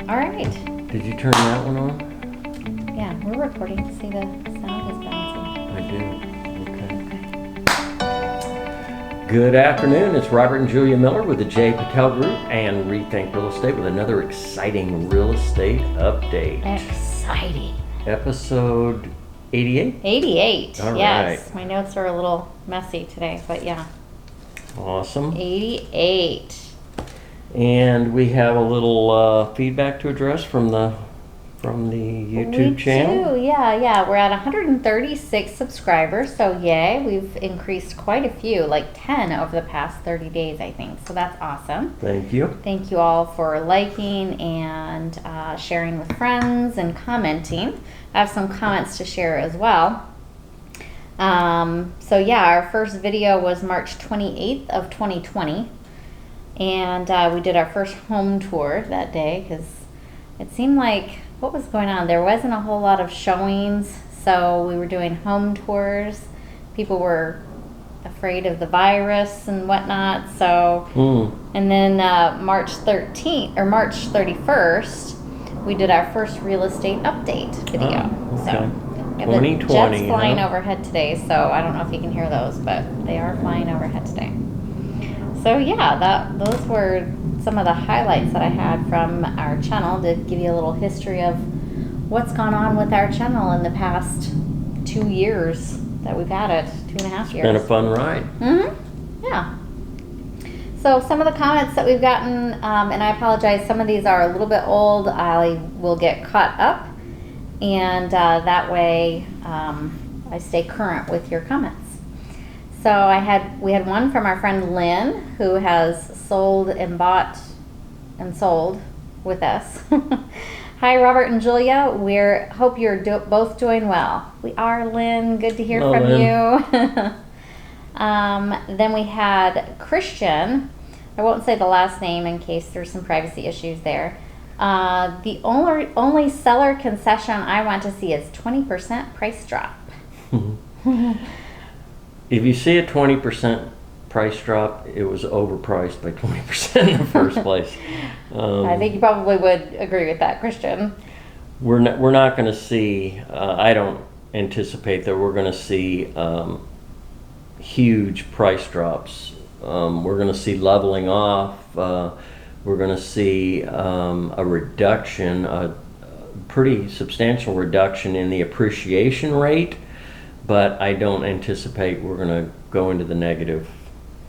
All right. Did you turn that one on? Yeah, we're recording. See, the sound is bouncing. I do. Okay. Good afternoon. It's Robert and Julia Miller with the J. Patel Group and Rethink Real Estate with another exciting real estate update. Exciting. Episode 88? 88. All yes. right. My notes are a little messy today, but yeah. Awesome. 88. And we have a little feedback to address from the YouTube channel. We do, yeah. We're at 136 subscribers, so yay. We've increased quite a few, like 10 over the past 30 days, I think. So that's awesome. Thank you. Thank you all for liking and sharing with friends and commenting. I have some comments to share as well. So yeah, our first video was March 28th of 2020. And we did our first home tour that day because it seemed like, what was going on? There wasn't a whole lot of showings, so we were doing home tours. People were afraid of the virus and whatnot, so. And then March 13th, or March 31st, we did our first real estate update video. Oh, okay. So, we have 2020, the jets flying huh? overhead today, so I don't know if you can hear those, but they are flying overhead today. So yeah, those were some of the highlights that I had from our channel to give you a little history of what's gone on with our channel in the past 2 years that we've had it, 2.5 years. Been a fun ride. Yeah. So some of the comments that we've gotten, and I apologize, some of these are a little bit old. I will get caught up, and that way I stay current with your comments. So we had one from our friend Lynn, who has sold and bought and sold with us. Hi, Robert and Julia. Hope you're both doing well. We are, Lynn. Good to hear Hello, from Lynn. you. Then we had Christian. I won't say the last name in case there's some privacy issues there. The only seller concession I want to see is 20% price drop. If you see a 20% price drop, it was overpriced by 20% in the first place. I think you probably would agree with that, Christian. We're not going to see. I don't anticipate that we're going to see huge price drops. We're going to see leveling off. We're going to see a reduction, a pretty substantial reduction in the appreciation rate. But I don't anticipate we're going to go into the negative.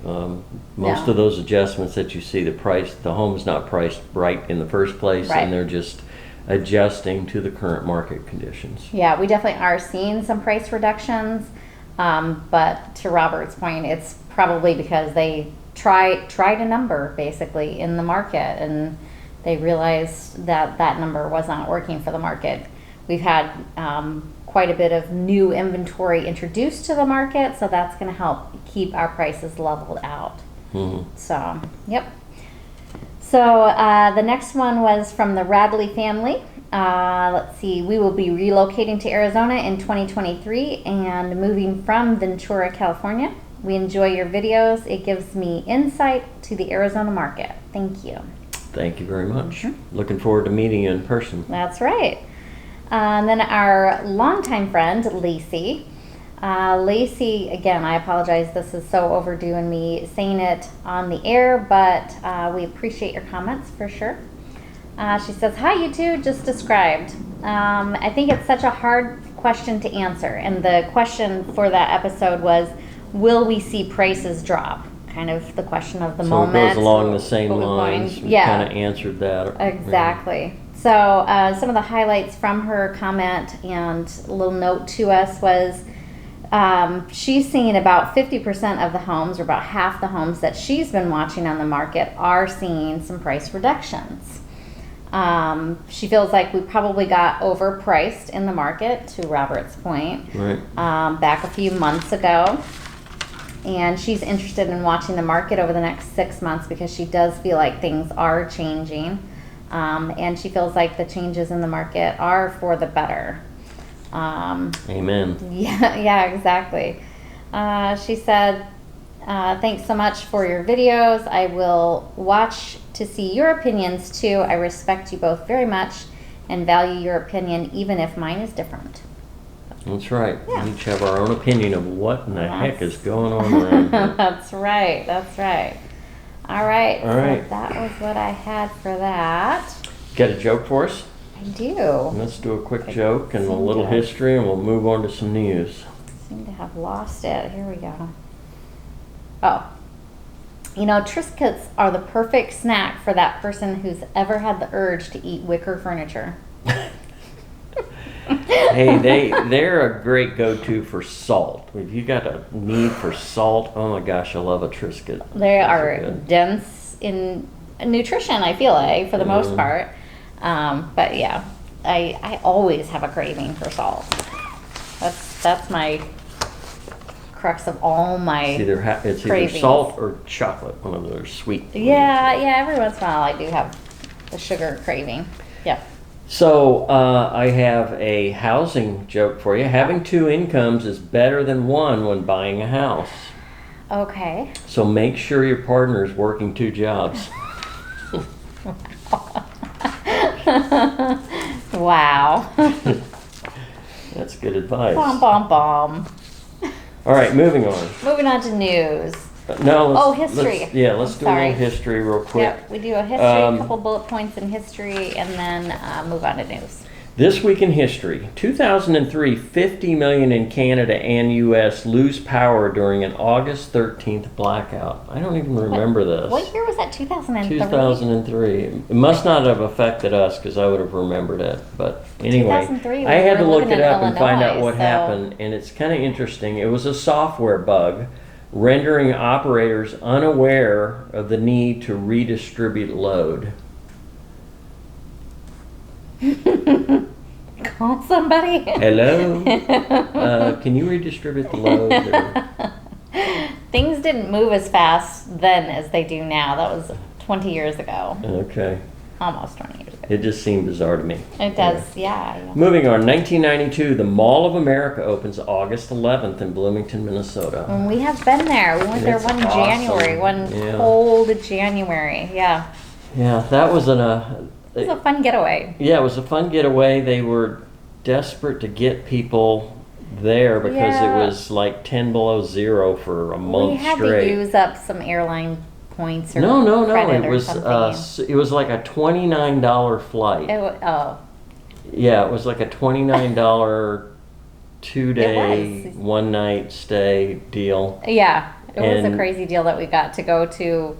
Most of those adjustments that you see, the home is not priced right in the first place, right. And they're just adjusting to the current market conditions. Yeah, we definitely are seeing some price reductions, but to Robert's point, it's probably because they tried a number basically in the market, and they realized that number was not working for the market. We've had quite a bit of new inventory introduced to the market, so that's going to help keep our prices leveled out. So, yep. So the next one was from the Radley family. Let's see, we will be relocating to Arizona in 2023 and moving from Ventura, California. We enjoy your videos. It gives me insight to the Arizona market. Thank you. Thank you very much. Looking forward to meeting you in person. That's right. And then our longtime friend, Lacey. Lacey, again, I apologize. This is so overdue in me saying it on the air, but we appreciate your comments for sure. She says, hi, you two, just described. I think it's such a hard question to answer. And the question for that episode was, will we see prices drop? Kind of the question of the moment. So it goes along the same lines. We Yeah. kind of answered that. Exactly. So some of the highlights from her comment and a little note to us was she's seeing about 50% of the homes, or about half the homes that she's been watching on the market, are seeing some price reductions. She feels like we probably got overpriced in the market, to Robert's point, Right. Back a few months ago. And she's interested in watching the market over the next 6 months because she does feel like things are changing. And she feels like the changes in the market are for the better. Amen. Yeah, exactly. She said, Thanks so much for your videos. I will watch to see your opinions too. I respect you both very much and value your opinion, even if mine is different. That's right. Yeah. We each have our own opinion of what in the heck is going on around here. That's right. That's right. All right. All right. So that was what I had for that. Got a joke for us? I do. Let's do a quick joke and a seem little to- history, and we'll move on to some news. Seem to have lost it. Here we go. Oh. You know, Triscuits are the perfect snack for that person who's ever had the urge to eat wicker furniture. Hey, they're a great go-to for salt. If you got a need for salt, oh my gosh, I love a Triscuit. They Those are good. dense in nutrition, I feel like, for the most Mhm. part. But yeah, I always have a craving for salt. That's my crux of all my. It's either cravings. salt or chocolate, one of those sweet. Yeah, every once in a while I do have the sugar craving. Yeah. So I have a housing joke for you. Having two incomes is better than one when buying a house. Okay. So make sure your partner is working two jobs. Wow. That's good advice. Bom bom bom. All right, moving on. Moving on to news. No, history. Let's do a Sorry. little history real quick. Yep, we do a history, Um, a couple bullet points in history, and then move on to news. This week in history, 2003, 50 million in Canada and U.S. lose power during an August 13th blackout. I don't even remember this. What year was that? 2003? 2003. It must not have affected us because I would have remembered it. But anyway, 2003, I had we to were look living it in up and find out Illinois, what so- happened, and it's kind of interesting. It was a software bug, rendering operators unaware of the need to redistribute load. Call somebody. Hello? Can you redistribute the load? Or- Things didn't move as fast then as they do now. That was 20 years ago. Okay. Almost 20 years ago. It just seemed bizarre to me. It does, yeah. Moving on, 1992, the Mall of America opens August 11th in Bloomington, Minnesota. And we have been there. We went there It's one awesome. January, one Yeah. cold January. Yeah. Yeah, that was It was a fun getaway. yeah, it was a fun getaway. They were desperate to get people there because Yeah. it was like 10 below zero for a month We had straight. to use up some airline points or No. credit It or was something. it was like a $29 flight. Oh, Yeah, it was like a $29 2-day, was. 1-night stay deal. yeah. It was a And- crazy deal that we got to go to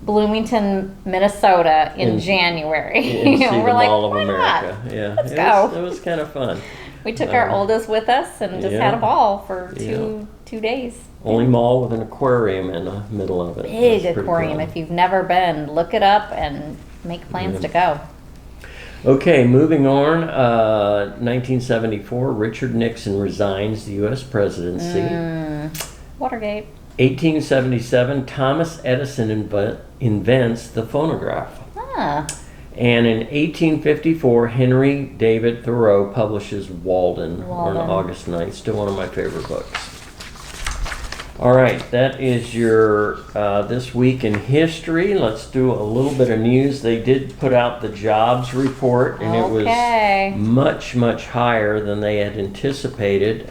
Bloomington, Minnesota in And- January. And see We're the like, Mall of why America. not? Yeah, Let's it go. it was kind of fun. We took our Um, oldest with us and just had a yeah. ball for Yeah. two days. Only mall with an aquarium in the middle of it. Big That's pretty aquarium. cool. If you've never been, look it up and make plans Yeah. to go. Okay, moving on. 1974, Richard Nixon resigns the U.S. presidency. Watergate. 1877, Thomas Edison invents the phonograph. Ah, And in 1854, Henry David Thoreau publishes Walden on Walden. August 9th. Still one of my favorite books. All right, that is your This Week in History. Let's do a little bit of news. They did put out the jobs report, and Okay. it was much, much higher than they had anticipated.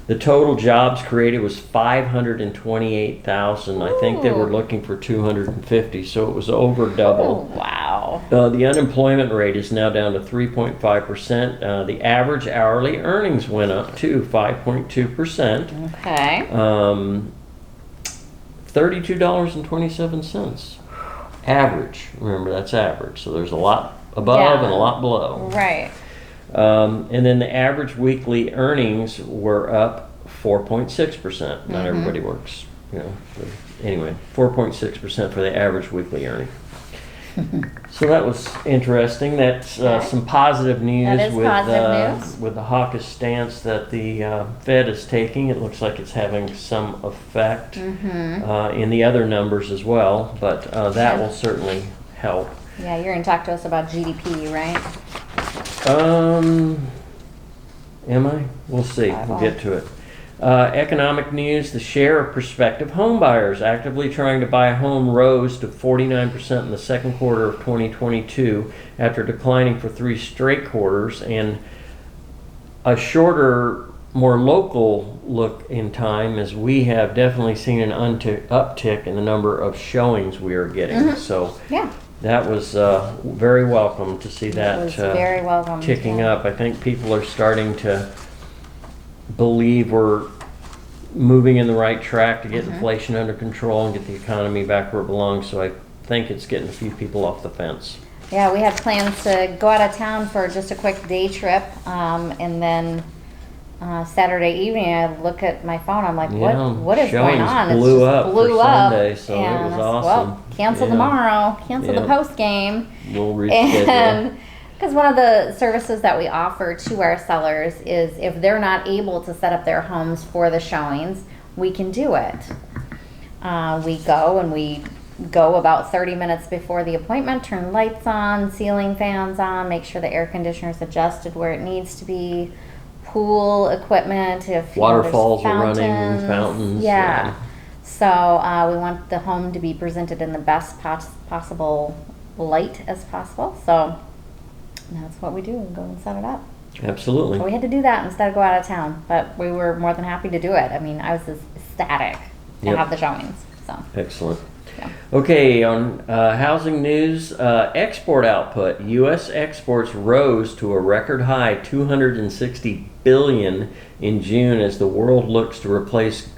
The total jobs created was 528,000. I think they were Ooh. looking for 250, so it was over double. oh, wow. The unemployment rate is now down to 3.5%. The average hourly earnings went up to 5.2%. Okay. $32.27. Average. Remember, that's average. So there's a lot above Yeah. and a lot below. Right. And then the average weekly earnings were up 4.6%. Not everybody works, anyway, 4.6% for the average weekly earning. So that was interesting. That's Okay. some positive news That is with positive news. with the hawkish stance that the Fed is taking. It looks like it's having some effect in the other numbers as well, but that Yeah. will certainly help. Yeah, you're going to talk to us about GDP, right? Am I? We'll see. I We'll won't. get to it. Economic news, the share of prospective home buyers actively trying to buy a home rose to 49% in the second quarter of 2022 after declining for 3 straight quarters, and a shorter, more local look in time as we have definitely seen an uptick in the number of showings we are getting. So Yeah. that was very welcome to see that was very welcome, ticking yeah. up. I think people are starting to believe we're moving in the right track to get inflation under control and get the economy back where it belongs. So I think it's getting a few people off the fence. Yeah, we had plans to go out of town for just a quick day trip, and then Saturday evening I look at my phone. I'm like, Yeah, what is going showings on? blew It up just for blew up. Sunday, so it And was I said, awesome. well, cancel Yeah. tomorrow. Cancel the Yeah. post game. We'll reschedule. And because one of the services that we offer to our sellers is if they're not able to set up their homes for the showings, we can do it. We go about 30 minutes before the appointment, turn lights on, ceiling fans on, make sure the air conditioner is adjusted where it needs to be, pool equipment, if you know, there's Waterfalls are running, fountains. Yeah. So we want the home to be presented in the best possible light as possible. So that's what we do, and go and set it up. Absolutely. So we had to do that instead of go out of town, but we were more than happy to do it. I mean, I was just ecstatic to Yep. have the showings. So Excellent. yeah. Okay, on housing news, export output. U.S. exports rose to a record high 260 billion in June as the world looks to replace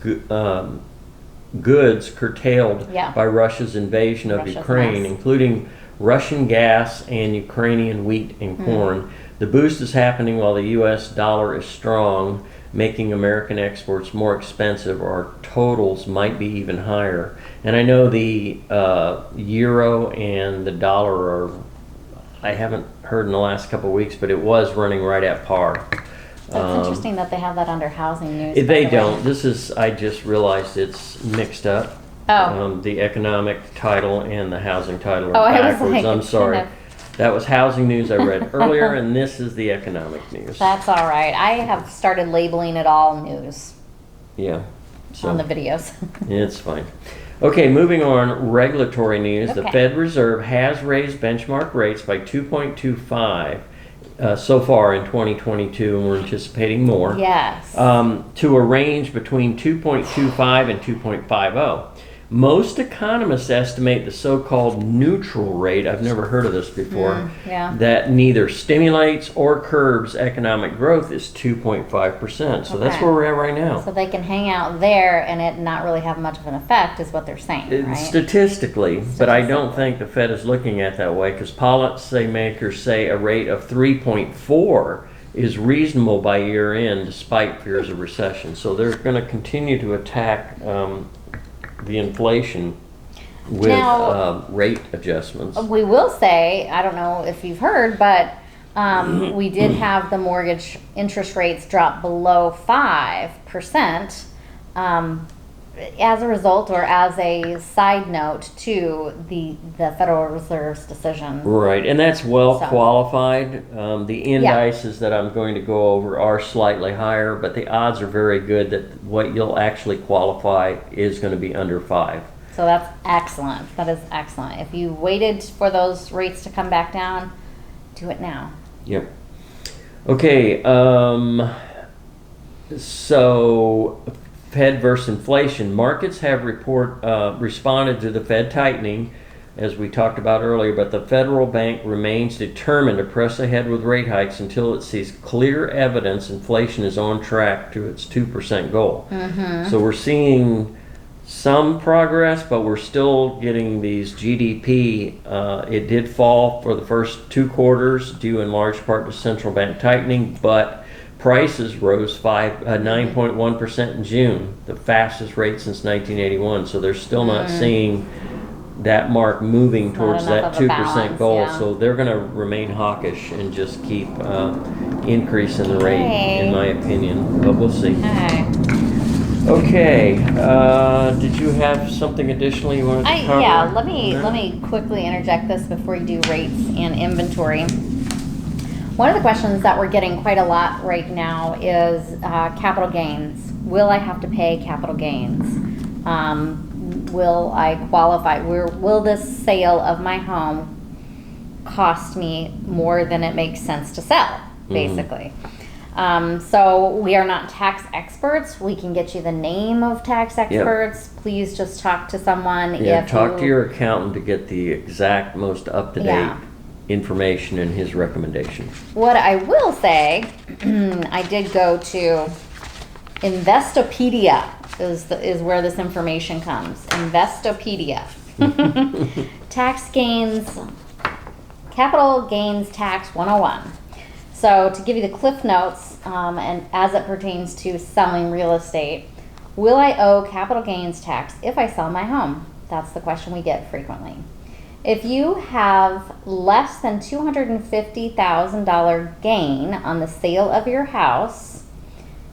goods curtailed Yeah. by Russia's invasion of Russia's Ukraine, mess. including Russian gas and Ukrainian wheat and corn. The boost is happening while the U.S. dollar is strong, making American exports more expensive, or our totals might be even higher. And I know the euro and the dollar are, I haven't heard in the last couple of weeks, but it was running right at par. That's interesting that they have that under housing news. by They the way. don't. This is, I just realized it's mixed up. Oh. The economic title and the housing title Oh, are I was backwards. like, I'm it's sorry. kind That was housing news I read earlier, and this is the economic news. That's all right. I have started labeling it all news Yeah. So on the videos. it's fine. Okay, moving on. Regulatory news. The Okay. Fed Reserve has raised benchmark rates by 2.25 so far in 2022, and we're anticipating more. Yes. To a range between 2.25 and 2.50. Most economists estimate the so-called neutral rate, I've never heard of this before, yeah. that neither stimulates or curbs economic growth is 2.5%. So that's Okay. where we're at right now. So they can hang out there and it not really have much of an effect, is what they're saying, right? Statistically, but I don't think the Fed is looking at that way, because policymakers say a rate of 3.4 is reasonable by year end despite fears of recession. So they're going to continue to attack the inflation with Now- rate adjustments. We will say, I don't know if you've heard, but we did have the mortgage interest rates drop below 5% as a result, or as a side note to the Federal Reserve's decision. Right, and that's well So- qualified. The indices that I'm going to go over are slightly higher, but the odds are very good that what you'll actually qualify is going to be under 5. So that's excellent. That is excellent. If you waited for those rates to come back down, do it now. Yep. Okay, so Fed versus inflation. Markets have responded to the Fed tightening, as we talked about earlier, but the federal bank remains determined to press ahead with rate hikes until it sees clear evidence inflation is on track to its 2% goal. So we're seeing some progress, but we're still getting these GDP. It did fall for the first 2 quarters due in large part to central bank tightening, but prices rose 9.1% in June, the fastest rate since 1981. So they're still not seeing that mark moving Not towards that enough of a 2% balance, goal. yeah. So they're going to remain hawkish and just keep increasing the rate, Okay. in my opinion. But we'll see. Okay. Okay, did you have something additional you wanted to cover? Yeah, let on that? me quickly interject this before you do rates and inventory. One of the questions that we're getting quite a lot right now is capital gains will I have to pay capital gains? Will I qualify? Will this sale of my home cost me more than it makes sense to sell, basically? So we are not tax experts. We can get you the name of tax experts. Please just talk to someone. Yeah, talk to your accountant to get the exact, most up-to-date Yeah. information and his recommendation. What I will say, I did go to Investopedia is where this information comes. Investopedia. Tax gains, capital gains tax 101. So to give you the cliff notes, and as it pertains to selling real estate, will I owe capital gains tax if I sell my home? That's the question we get frequently. If you have less than $250,000 gain on the sale of your house,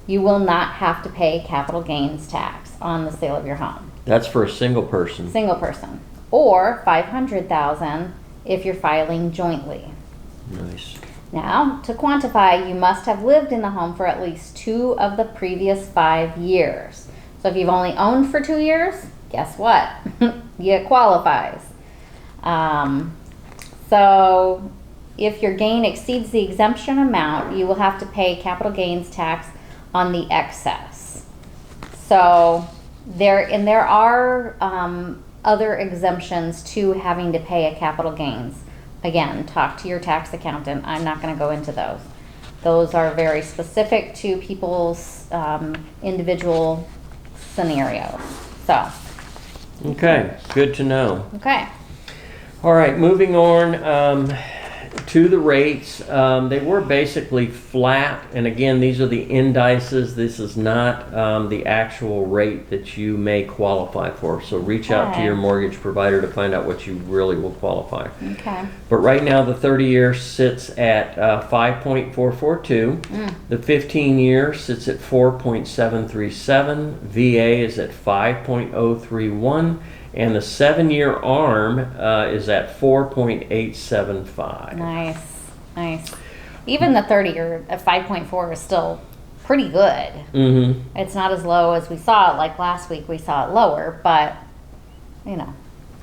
you will not have to pay capital gains tax on the sale of your home. That's for a single person. Single person. Or $500,000 if you're filing jointly. Nice. Now, to quantify, you must have lived in the home for at least 2 of the previous 5 years. So if you've only owned for 2 years, guess what? It qualifies. So if your gain exceeds the exemption amount, you will have to pay capital gains tax on the excess. So there are other exemptions to having to pay a capital gains. Again, talk to your tax accountant. I'm not going to go into those. Those are very specific to people's individual scenarios. So, Okay, good to know. okay. All right, moving on to the rates. They were basically flat, and again, these are the indices. This is not the actual rate that you may qualify for. So reach out to Okay. your mortgage provider to find out what you really will qualify. Okay. But right now, the 30-year sits at 5.442. The 15-year sits at 4.737. VA is at 5.031. And the 7-year ARM is at 4.875. Nice. Nice. Even the 30 or 5.4 is still pretty good. Mm-hmm. It's not as low as we saw it. Like last week, we saw it lower, but you know,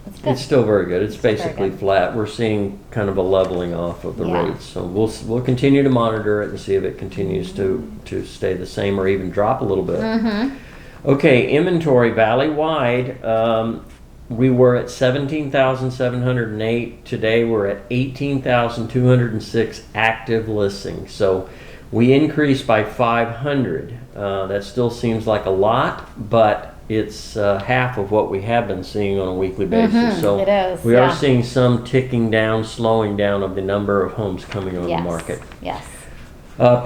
it's good. It's still very good. It's very basically good. flat. We're seeing kind of a leveling off of the Yeah. rates. So we'll continue to monitor it and see if it continues to stay the same or even drop a little bit. Mm-hmm. Okay, inventory valley-wide. We were at 17,708. Today we're at 18,206 active listings. So we increased by 500. That still seems like a lot, but it's half of what we have been seeing on a weekly basis. So it is, we yeah. are seeing some ticking down, slowing down of the number of homes coming on Yes. the market. Yes.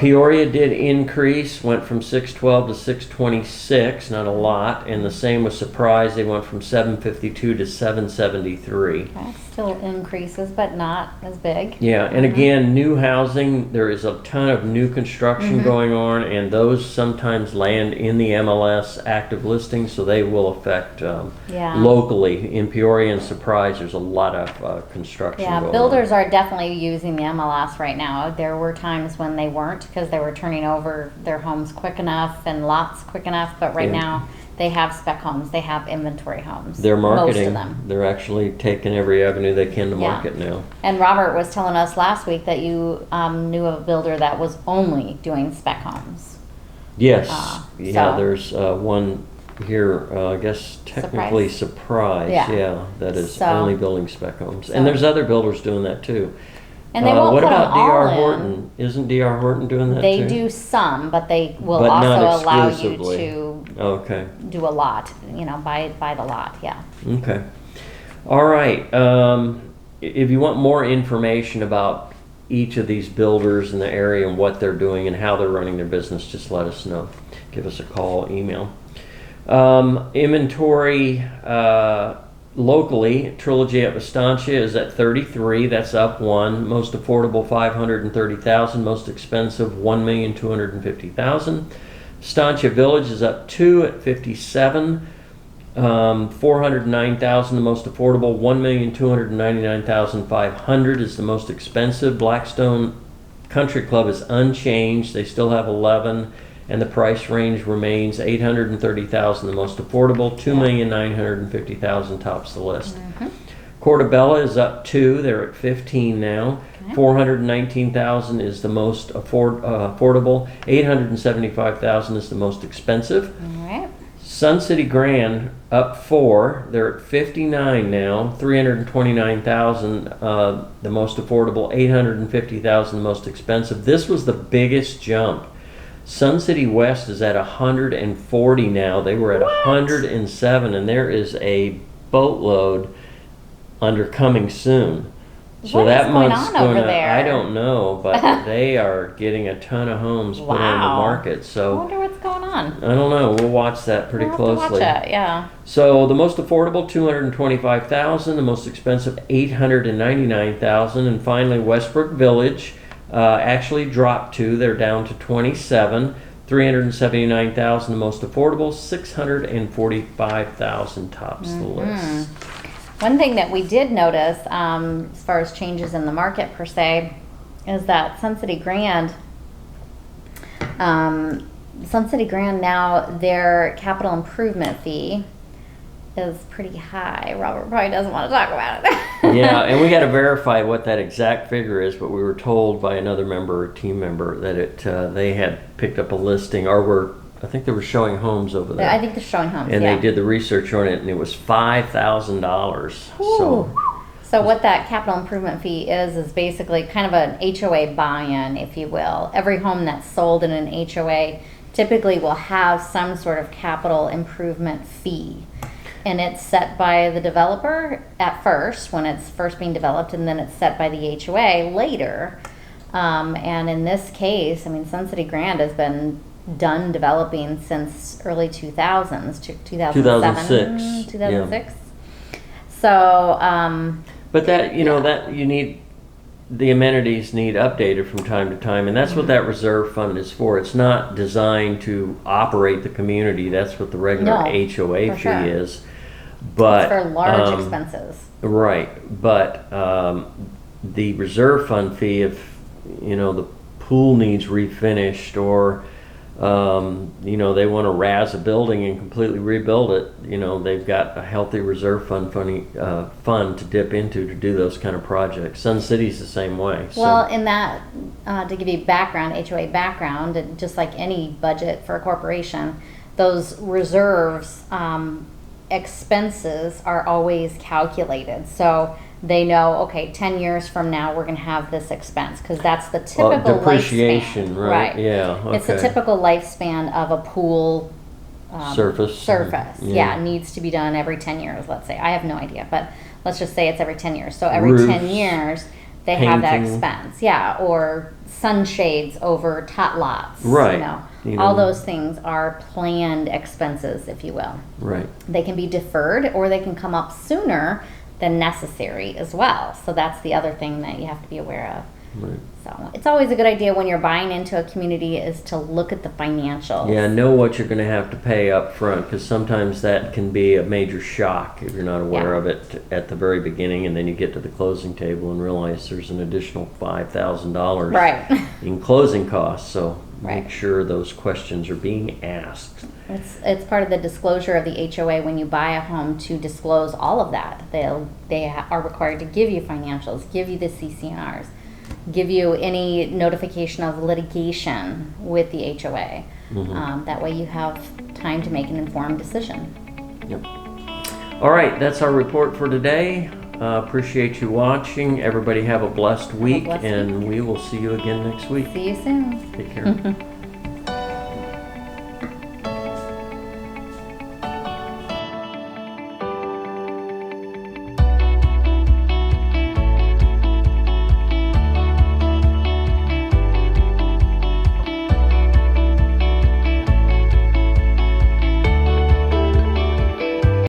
Peoria did increase, went from 612 to 626, not a lot, and the same with Surprise. They went from 752 to 773. That still increases, but not as big. Yeah, and again, new housing, there is a ton of new construction going on, and those sometimes land in the MLS active listings, so they will affect Yeah. locally. In Peoria and Surprise, there's a lot of construction Yeah, going builders on. are definitely using the MLS right now. There were times when they weren't because they were turning over their homes quick enough and lots quick enough, but right Yeah. now they have spec homes, they have inventory homes. They're marketing. Most of them. They're actually taking every avenue they can to Yeah. market now. And Robert was telling us last week that you knew of a builder that was only doing spec homes. Yes, so- there's one here, I guess technically Surprise, Yeah. that is So- only building spec homes. so- And there's other builders doing that too. And they won't what put 'em about D.R. all in. Horton? Isn't D.R. Horton doing that They too? do some, but they will But not also allow you exclusively. to Okay, do a lot, buy the lot, yeah. okay. All right, if you want more information about each of these builders in the area and what they're doing and how they're running their business, just let us know. Give us a call, email. Inventory locally, Trilogy at Estancia is at 33. That's up 1. Most affordable 530,000. Most expensive 1,250,000. Estancia Village is up 2 at 57. 409,000 the most affordable. 1,299,500 is the most expensive. Blackstone Country Club is unchanged. They still have 11. and the price range remains $830,000 the most affordable, $2,950,000 tops the list. Portobello is up 2, they're at 15 now. Okay. 419,000 is the most affordable, 875,000 is the most expensive. All right. Sun City Grand up 4, they're at 59 now, 329,000 the most affordable, 850,000 the most expensive. This was the biggest jump. Sun City West is at 140 now. They were at 107, and there is a boatload under coming soon. So What that is going month's on over gonna, there? I don't know, but they are getting a ton of homes put on the Wow. market. I So wonder what's going on. I don't know. We'll watch that pretty We'll have to closely. watch it, yeah. So the most affordable, 225,000. The most expensive, 899,000. And finally, Westbrook Village actually dropped 2. They're down to 27. 379,000. The most affordable, 645,000 tops the list. One thing that we did notice, as far as changes in the market per se, is that Sun City Grand now, their capital improvement fee is pretty high. Robert probably doesn't want to talk about it. Yeah, and we got to verify what that exact figure is, but we were told by another member, a team member, that they had picked up a listing, or I think they were showing homes over there. I think they're showing homes, And yeah. they did the research on it, and it was $5,000. So So what that capital improvement fee is basically kind of an HOA buy-in, if you will. Every home that's sold in an HOA typically will have some sort of capital improvement fee. And it's set by the developer at first, when it's first being developed, and then it's set by the HOA later. And in this case, I mean, Sun City Grand has been done developing since early 2000s, 2007, 2006, 2006. So, but that, that you need, the amenities need updated from time to time, and that's what that reserve fund is for. It's not designed to operate the community. That's what the regular No, HOA for fee sure. is. But for large expenses. Right, but the reserve fund fee, if the pool needs refinished, or they want to razz a building and completely rebuild it, they've got a healthy reserve fund to dip into to do those kind of projects. Sun City's the same way. Well, in that, to give you background, HOA background, and just like any budget for a corporation, those reserves expenses are always calculated. So they know, okay, 10 years from now we're going to have this expense, because that's the typical depreciation, lifespan. right? Yeah, okay. It's the typical lifespan of a pool surface. Yeah, it needs to be done every 10 years, let's say. I have no idea, but let's just say it's every 10 years. So every Roofs, 10 years they have that painting. expense. Yeah, or sunshades over tot lots. Right. All those things are planned expenses, if you will. Right. They can be deferred, or they can come up sooner than necessary as well. So that's the other thing that you have to be aware of. Right. So it's always a good idea when you're buying into a community is to look at the financials. Yeah, know what you're going to have to pay up front, because sometimes that can be a major shock if you're not aware Yeah. of it at the very beginning, and then you get to the closing table and realize there's an additional $5,000 Right. in closing costs. So Right. make sure those questions are being asked. It's part of the disclosure of the HOA when you buy a home to disclose all of that. They are required to give you financials, give you the CCNRs, give you any notification of litigation with the HOA. That way you have time to make an informed decision. Yep. All right, that's our report for today. Appreciate you watching. Everybody have a blessed week, blessed and we will see you again next week. See you soon. Take care.